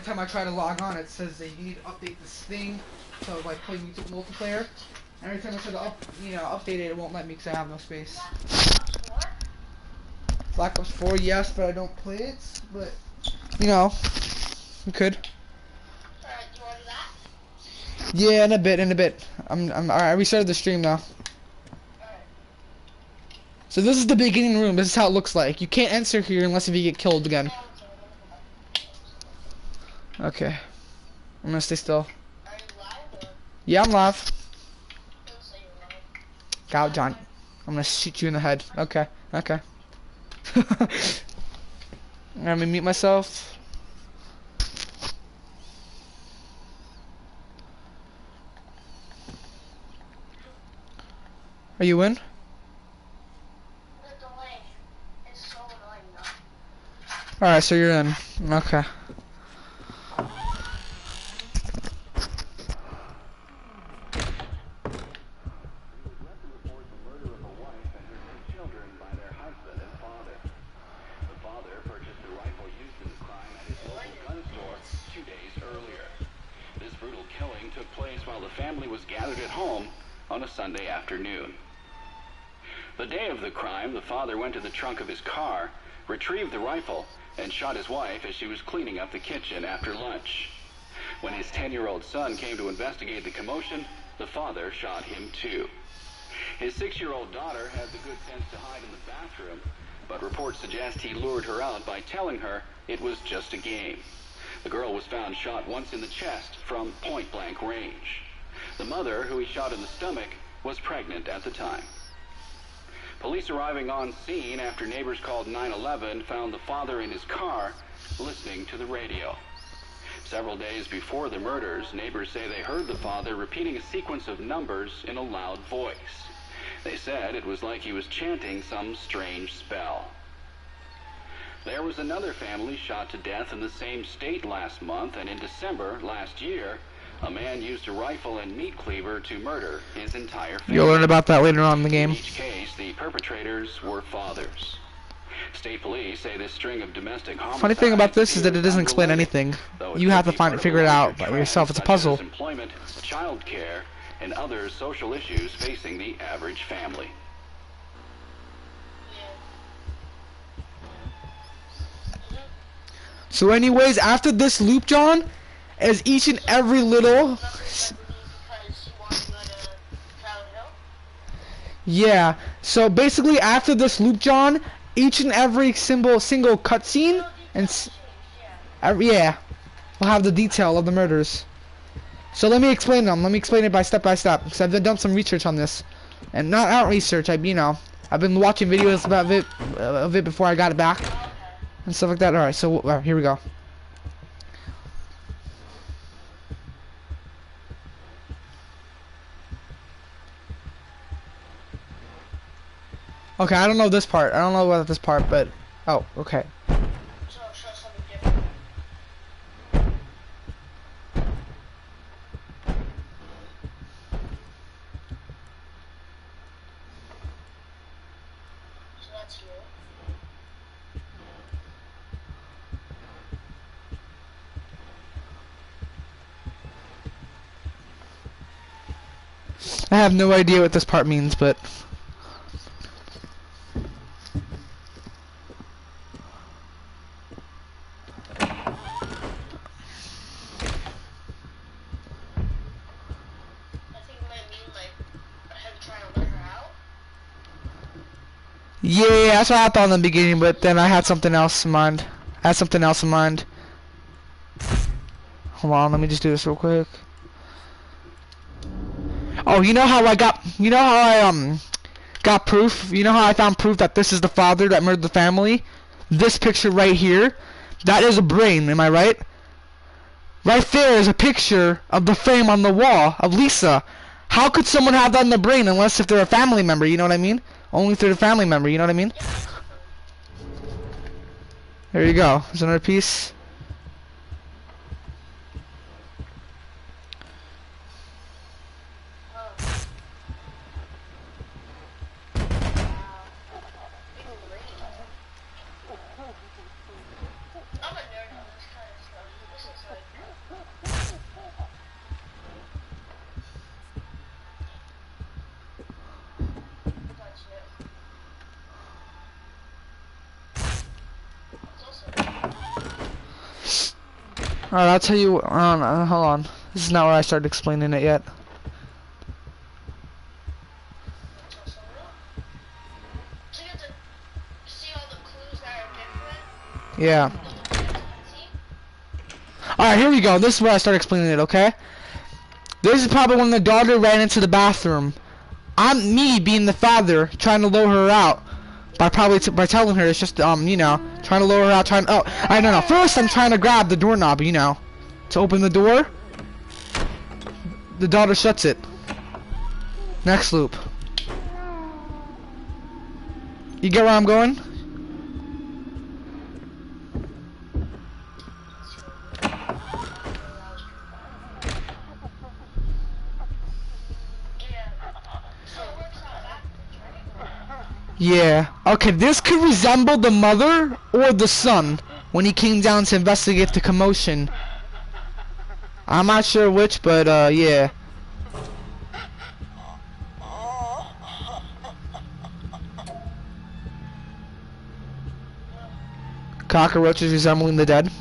time I try to log on, it says that you need to update this thing to like play multiplayer. And every time I try to update it, it won't let me because I have no space. Black Ops 4, yes, but I don't play it. But you know, we could. Alright, do you want to do that? Yeah, in a bit. I'm alright. I restarted the stream now. Alright. So this is the beginning room. This is how it looks like. You can't enter here unless if you get killed again. Okay. I'm gonna stay still. Are you live or? Yeah, I'm live. Don't say you're live. Go, John. I'm gonna shoot you in the head. Okay. Okay. I'm gonna mute myself. Are you in? The delay is so annoying though. Alright, so you're in. Okay. On a Sunday afternoon. The day of the crime, the father went to the trunk of his car, retrieved the rifle, and shot his wife as she was cleaning up the kitchen after lunch. When his 10-year-old son came to investigate the commotion, the father shot him too. His 6-year-old daughter had the good sense to hide in the bathroom, but reports suggest he lured her out by telling her it was just a game. The girl was found shot once in the chest from point-blank range. The mother, who he shot in the stomach, was pregnant at the time. Police arriving on scene after neighbors called 911 found the father in his car listening to the radio. Several days before the murders, neighbors say they heard the father repeating a sequence of numbers in a loud voice. They said it was like he was chanting some strange spell. There was another family shot to death in the same state last month, and in December last year, a man used a rifle and meat cleaver to murder his entire family. You'll learn about that later on in the game. In each case, the perpetrators were fathers. State police say this string of domestic homicides. Funny thing about this is that it doesn't explain anything. You have to figure it out by yourself. It's a puzzle. Employment, child care, and other social issues facing the average family. So anyways, after this loop, John, as each and every little... Yeah, so basically after this loop, John, each and every single cutscene, and yeah, we'll have the detail of the murders. So let me explain them. Let me explain it by step, because I've done some research on this. And not research, I've been watching videos about it before I got it back, and stuff like that. Alright, so here we go. Okay, I don't know this part. I don't know about this part, but... Oh, okay. So show something different. So that's you. I have no idea what this part means, but... Yeah, that's what I thought in the beginning, but then I had something else in mind. Hold on, let me just do this real quick. Oh, you know how I got proof? You know how I found proof that this is the father that murdered the family? This picture right here, that is a brain, am I right? Right there is a picture of the frame on the wall of Lisa. How could someone have that in their brain unless if they're a family member, you know what I mean? Only if they're a family member, you know what I mean? There you go. There's another piece. Alright, I'll tell you. Hold on. This is not where I started explaining it yet. So you have to see all the clues that are different. Yeah. See? Alright, here we go. This is where I started explaining it, okay? This is probably when the daughter ran into the bathroom. I'm me being the father trying to lure her out by by telling her it's just you know, trying to lure her out, I don't know. First I'm trying to grab the doorknob, you know, to open the door. The daughter shuts it. Next loop. You get where I'm going? Yeah. Okay, this could resemble the mother or the son when he came down to investigate the commotion. I'm not sure which, but yeah. Cockroaches resembling the dead.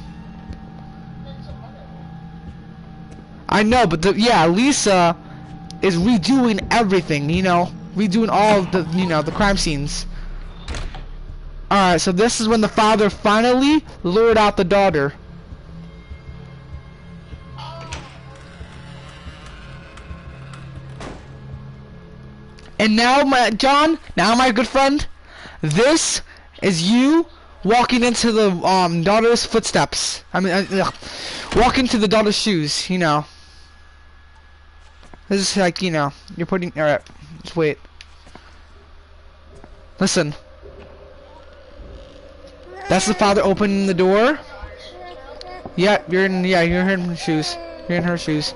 I know, but yeah, Lisa is redoing everything, you know, redoing all of the, you know, the crime scenes. Alright, so this is when the father finally lured out the daughter. And now, John, my good friend, this is you walking into the daughter's footsteps. I mean, walking to the daughter's shoes, you know. This is like, you know, you're putting, alright, just wait. Listen. That's the father opening the door. Yeah, you're in her shoes. You're in her shoes.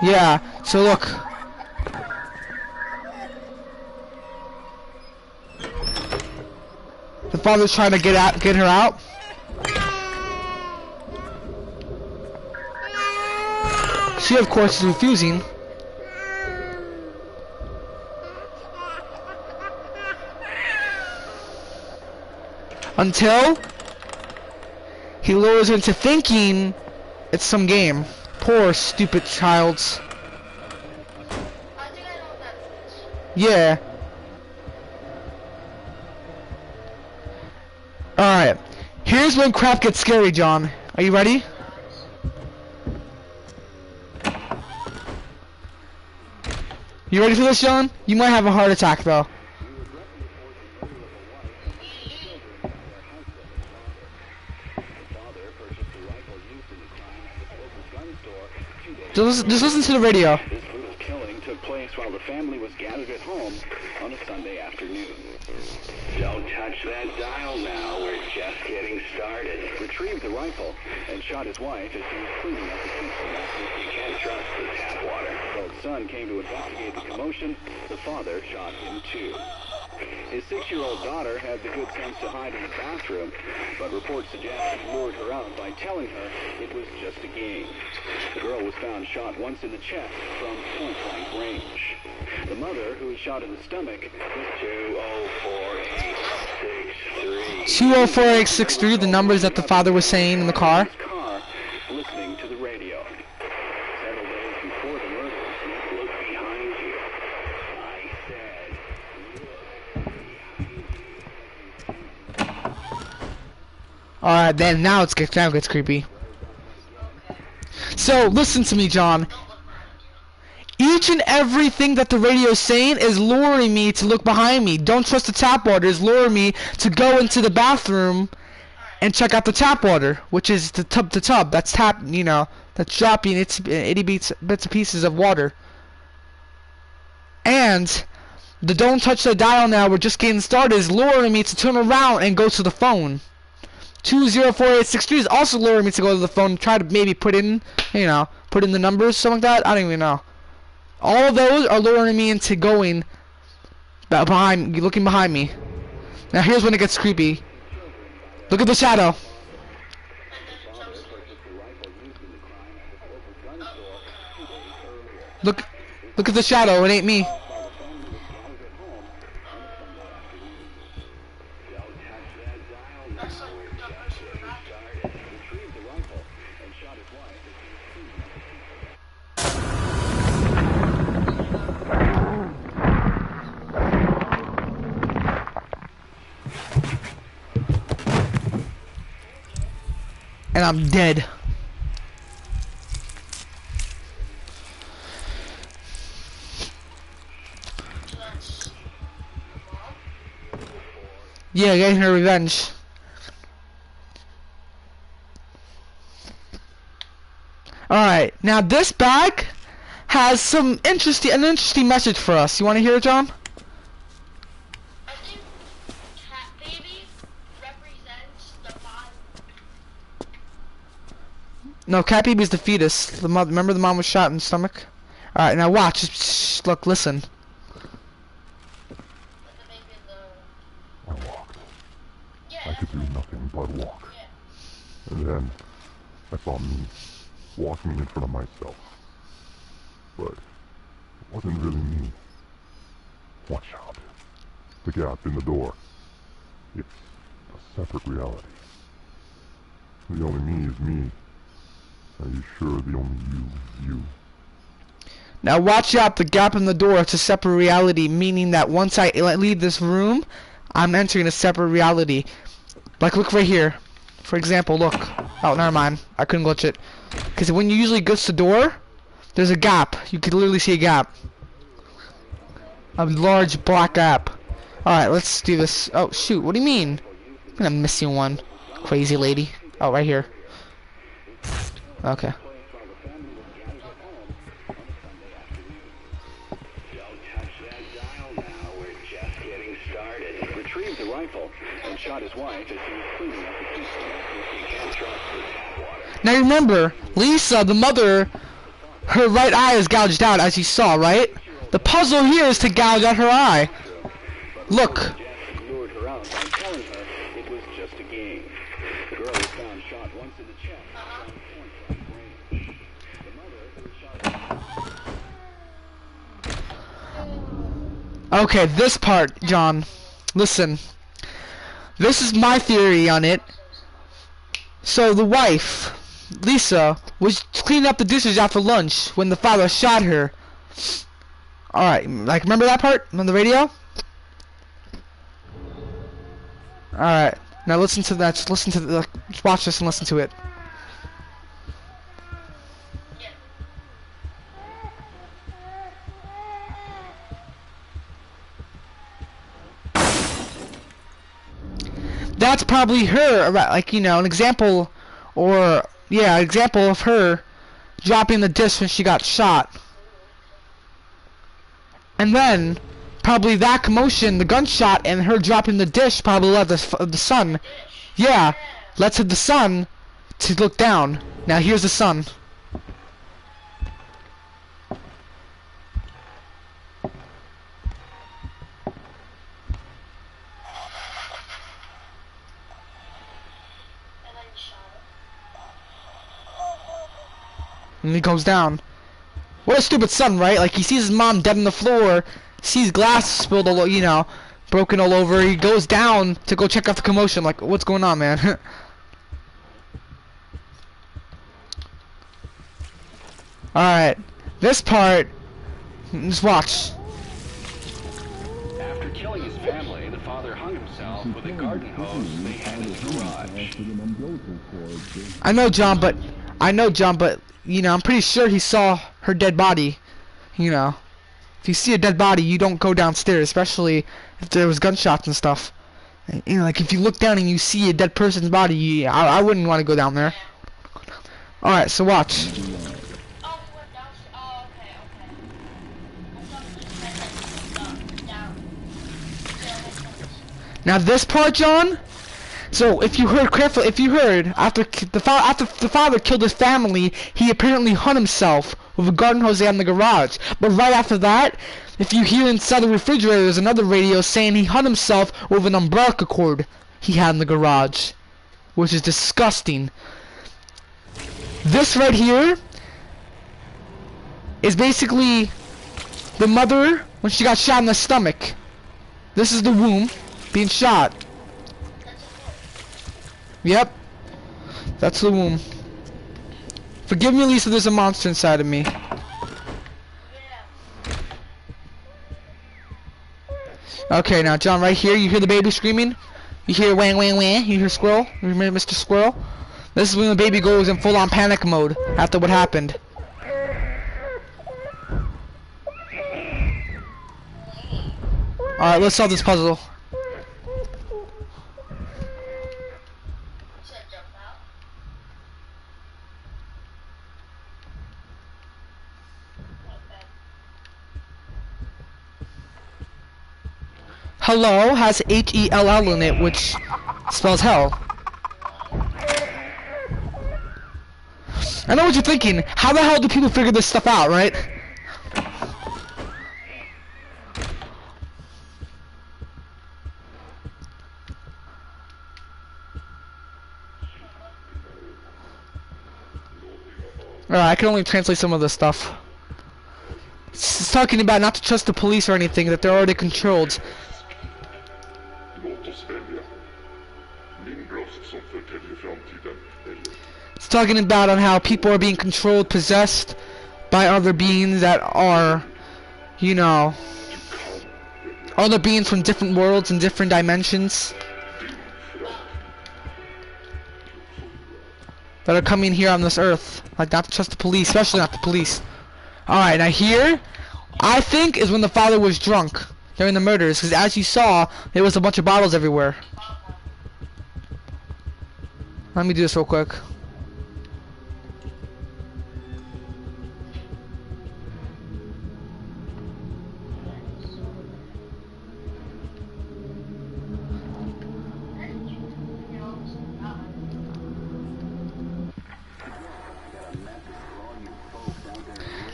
Yeah, so look. The father's trying to get her out. She, of course, is refusing. Until he lures her into thinking it's some game. Poor, stupid child. I think I know what that means. Yeah. Alright. Here's when crap gets scary, John. Are you ready? You ready for this, John? You might have a heart attack, though. Just listen to the radio. This brutal killing took place while the family was gathered at home on a Sunday afternoon. Don't touch that dial now, we're just getting started. Retrieved the rifle and shot his wife as she was cleaning up the kitchen. You can't trust the tap water. When the son came to investigate the commotion, the father shot him too. His 6-year-old daughter had the good sense to hide in the bathroom, but reports suggest he lured her out by telling her it was just a game. The girl was found shot once in the chest from point-blank range. The mother, who was shot in the stomach, was 204863. 204863, the numbers that the father was saying in the car. Listening to the radio. Several days before the murders, look behind you. I said. Alright, then now it gets creepy. So listen to me, John. Each and everything that the radio is saying is luring me to look behind me. Don't trust the tap water is luring me to go into the bathroom and check out the tap water, which is the tub. That's you know, that's dropping its itty bits of pieces of water. And the don't touch the dial now, we're just getting started, is luring me to turn around and go to the phone. 204863 is also luring me to go to the phone and try to maybe put in, you know, put in the numbers, something like that. I don't even know. All of those are luring me into going looking behind me. Now here's when it gets creepy. Look at the shadow. Look at the shadow. It ain't me. That's like John Russ327. Retrieved the rifle and shot his wife as she was cleaning up the And I'm dead. That's mom. Yeah, getting her revenge. Alright, now this bag has an interesting message for us. You want to hear it, John? I think cat baby represents the mom. No, cat baby's the fetus. The mother, remember the mom was shot in the stomach? Alright, now watch. Just, look, listen. But the baby in the. I walked. Yeah. I could do nothing but walk. Yeah. And then I saw me walking in front of myself. But it wasn't really me. Watch out. The gap in the door. It's a separate reality. The only me is me. Are you sure the only you? Now watch out, the gap in the door. It's a separate reality, meaning that once I leave this room, I'm entering a separate reality. Like, look right here. For example, look. Oh, never mind. I couldn't glitch it. Because when you usually glitch the door, there's a gap. You can literally see a gap. A large black gap. Alright, let's do this. Oh, shoot. What do you mean? I'm missing one. Crazy lady. Oh, right here. Okay. Don't touch that dial now. We're just getting started. Retrieved the rifle and shot his wife as he was cleaning up the kitchen. You can't trust the tap water. Now remember, Lisa, the mother, her right eye is gouged out, as you saw, right? The puzzle here is to gouge out her eye. Look. Jeff lured her out by telling her it was just a game. The girl was found shot once in the chest from point-blank range. The mother was shot. Okay, this part, John. Listen. This is my theory on it. So the wife, Lisa, was cleaning up the dishes after lunch when the father shot her. Alright, like, remember that part on the radio? Alright, now listen to that. Just listen to the, just watch this and listen to it. That's probably her, like, you know, an example, or, yeah, an example of her dropping the disc when she got shot. And then, probably that commotion, the gunshot, and her dropping the dish probably led the son, yeah, led to the son to look down. Now here's the son. And he goes down. What a stupid son, right? Like, he sees his mom dead on the floor, sees glass spilled all over, you know, broken all over. He goes down to go check out the commotion. Like, what's going on, man? Alright, this part, just watch. After killing his family, the father hung himself with a garden hose they had in his garage. I know, John, but you know, I'm pretty sure he saw her dead body. You know, if you see a dead body, you don't go downstairs, especially if there was gunshots and stuff. You know, like, if you look down and you see a dead person's body, I wouldn't want to go down there. Alright, so watch. Oh, we went down. Oh, okay, okay. I thought we just went like down. Now this part, John. So if you heard carefully, after the father killed his family, he apparently hung himself with a garden hose in the garage. But right after that, if you hear inside the refrigerator, there's another radio saying he hung himself with an umbrella cord he had in the garage, which is disgusting. This right here is basically the mother when she got shot in the stomach. This is the womb being shot. Yep, that's the womb. Forgive me, Lisa, there's a monster inside of me. Okay, now, John, right here, you hear the baby screaming? You hear wang, wang, wang? You hear squirrel? You remember Mr. Squirrel? This is when the baby goes in full-on panic mode after what happened. Alright, let's solve this puzzle. Hello has H-E-L-L in it, which spells hell. I know what you're thinking. How the hell do people figure this stuff out, right? Alright, I can only translate some of this stuff. It's talking about not to trust the police or anything, that they're already controlled. It's talking about on how people are being controlled, possessed by other beings that are, you know, other beings from different worlds and different dimensions that are coming here on this earth. Like, not to trust the police, especially not the police. Alright, now here, I think, is when the father was drunk during the murders, because as you saw, there was a bunch of bottles everywhere. Let me do this real quick.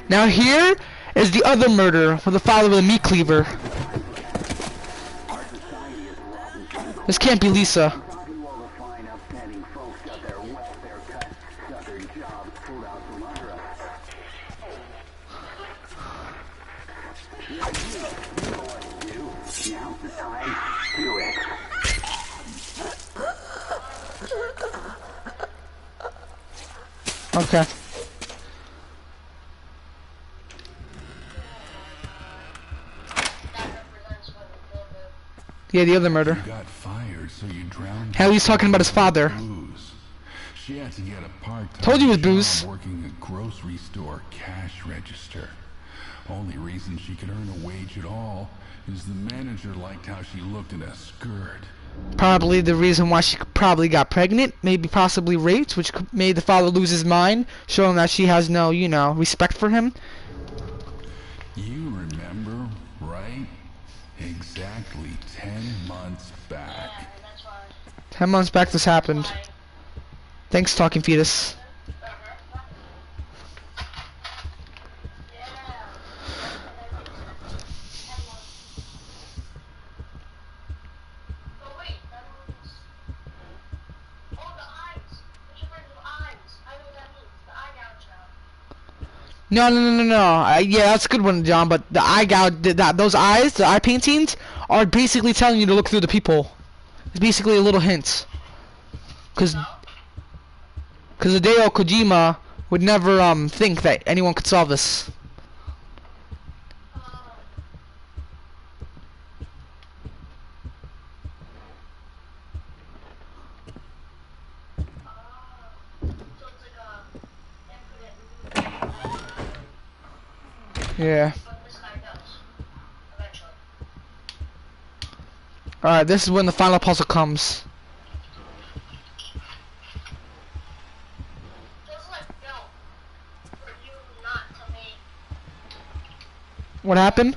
Now here is the other murder with the father with a meat cleaver. This can't be Lisa. Okay. Yeah, the other murder. You got fired, so you drowned. Hell, he's talking about his father. Booze. She had to get a part-time Told you it was job booze. working a grocery store cash register. Only reason she could earn a wage at all is the manager liked how she looked in a skirt. Probably the reason why she probably got pregnant, maybe possibly raped, which made the father lose his mind, showing that she has no, you know, respect for him. You remember, right? Exactly 10 months back. 10 months back this happened. Thanks, Talking Fetus. No. Yeah, that's a good one, John. But the eye gouge, those eyes, the eye paintings, are basically telling you to look through the people. It's basically a little hint. Cause Hideo Kojima would never think that anyone could solve this. Yeah. Alright, this is when the final puzzle comes. What happened?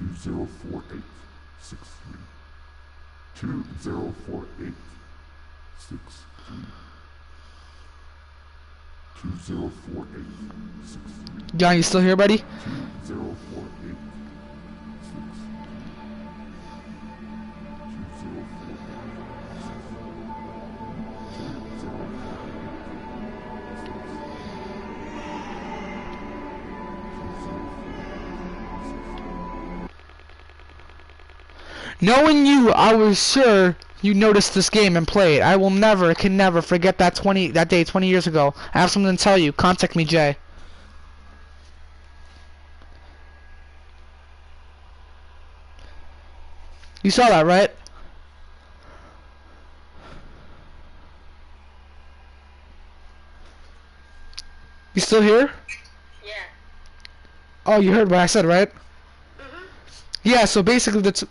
204863. 204863. 204863. John, you still here, buddy? 204863. Knowing you, I was sure you noticed this game and play it. I will never, can never forget that day 20 years ago. I have something to tell you. Contact me, Jay. You saw that, right? You still here? Yeah. Oh, you heard what I said, right? Mhm. Yeah, so basically the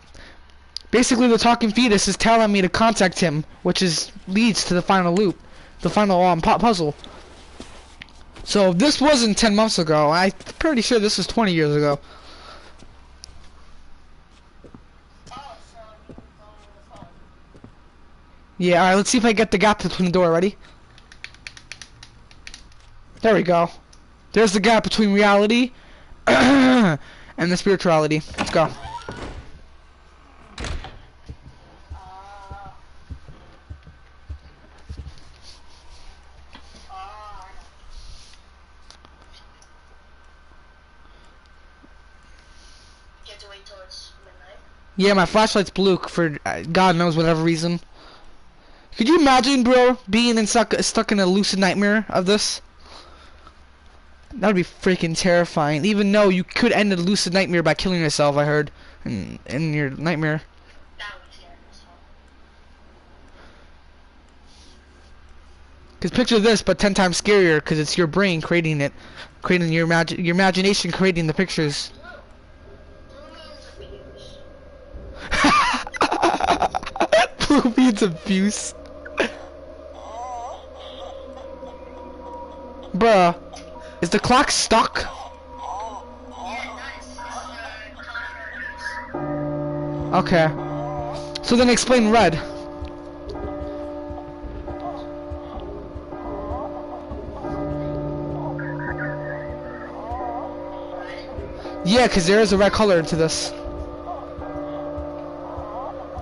talking fetus is telling me to contact him, which leads to the final loop, the final puzzle. So this wasn't 10 months ago. I'm pretty sure this was 20 years ago. Oh, so you can go on the phone. Yeah, alright, let's see if I get the gap between the door. Ready? There we go. There's the gap between reality and the spirituality. Let's go. You have to wait till it's midnight. Yeah, my flashlight's blue for God knows whatever reason. Could you imagine, bro, being stuck in a lucid nightmare of this? That would be freaking terrifying. Even though you could end a lucid nightmare by killing yourself, I heard, in your nightmare. That would scare me so. Cause picture this, but 10 times scarier, because it's your brain creating it, creating your imagination, creating the pictures. Blue means abuse. Bruh, is the clock stuck? Okay. So then explain red. Yeah, because there is a red color to this.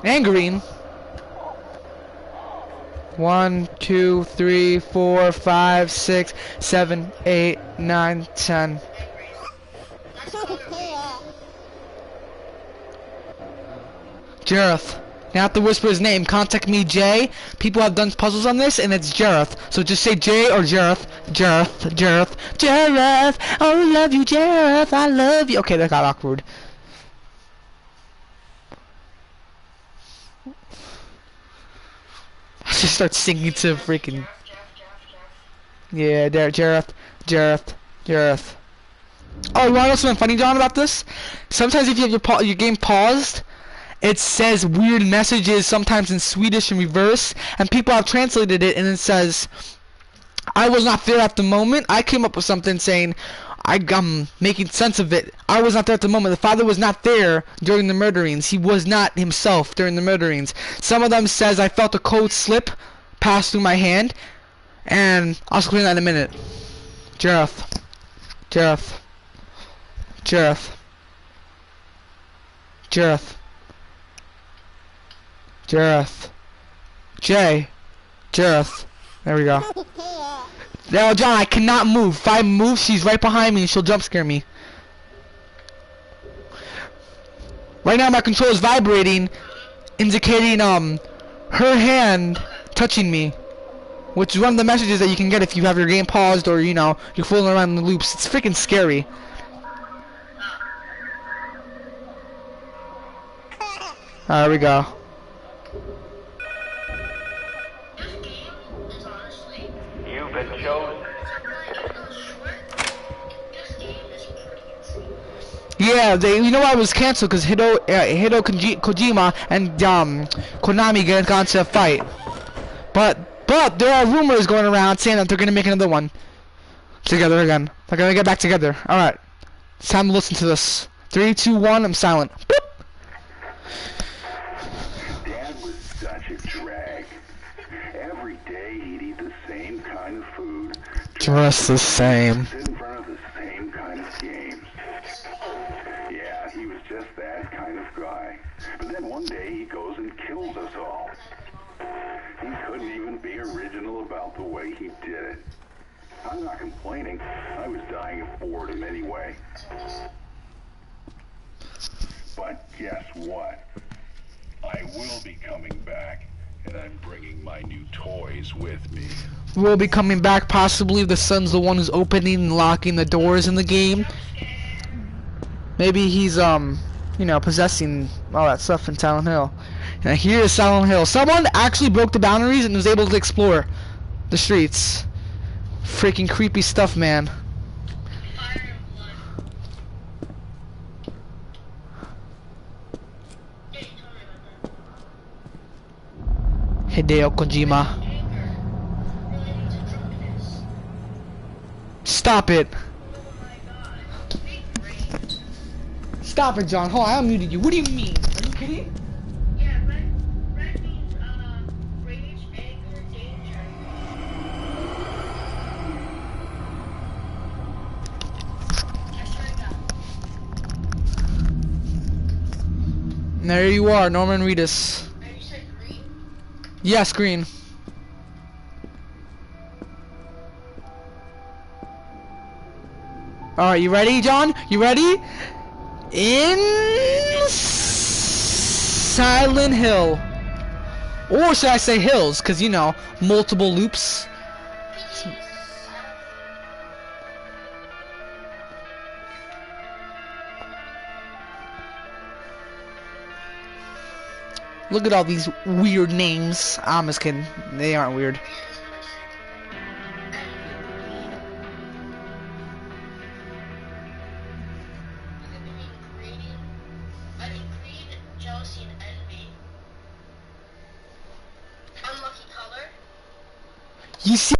And green. 1, 2, 3, 4, 5, 6, 7, 8, 9, 10. Jareth. Now I have to whisper his name. Contact me, Jay. People have done puzzles on this, and it's Jareth. So just say Jay or Jareth. Jareth. Jareth. Jareth. Oh, love you, Jareth. I love you. Okay, that got awkward. I just start singing to freaking... Yeah, Jareth. Jareth. Jareth. Oh, you wanna know something funny, John, about this? Sometimes if you have your game paused, it says weird messages, sometimes in Swedish in reverse, and people have translated it, and it says, I was not there at the moment. I came up with something saying, I'm making sense of it. I was not there at the moment. The father was not there during the murderings. He was not himself during the murderings. Some of them says I felt a cold slip pass through my hand, and I'll explain that in a minute. Jareth. Jareth. Jareth. Jareth. Jareth. Jay. Jareth. There we go. Now, John, I cannot move. If I move, she's right behind me and she'll jump scare me. Right now, my control is vibrating, indicating, her hand touching me. Which is one of the messages that you can get if you have your game paused or, you know, you're fooling around in the loops. It's freaking scary. There we go. You've been chosen. Yeah, you know why it was canceled? Because Hideo Kojima and Konami got into a fight. But there are rumors going around saying that they're gonna make another one together again. They're gonna get back together. All right, it's time to listen to this. 3, 2, 1. I'm silent. Boop. Dad was such a drag. Every day he'd eat the same kind of food. Dress the same. Sit in front of the same kind of games. Yeah, he was just that kind of guy. But then one day he goes and kills us all. He couldn't even be original about the way he did it. I'm not complaining. I was dying of boredom anyway. But guess what? I will be coming back, and I'm bringing my new toys with me. We'll be coming back possibly if the son's the one who's opening and locking the doors in the game. Maybe he's, you know, possessing all that stuff in Silent Hill. And here is Silent Hill. Someone actually broke the boundaries and was able to explore the streets. Freaking creepy stuff, man. Fire and blood. Yeah, you told me about that. Hideo Kojima. Anger relating to drunkenness. Stop it. Oh my god. Big brain. Stop it, John. Hold on, I unmuted you. What do you mean? Are you kidding? Yeah, red means rage, anger, danger. I swear to God. And there you are, Norman Reedus. And you said green? Yes, green. Alright, you ready, John? You ready? In Silent Hill. Or should I say hills? Because, you know, multiple loops. Look at all these weird names. I'm just kidding. They aren't weird. Greed, jealousy, and envy. Unlucky color. You see?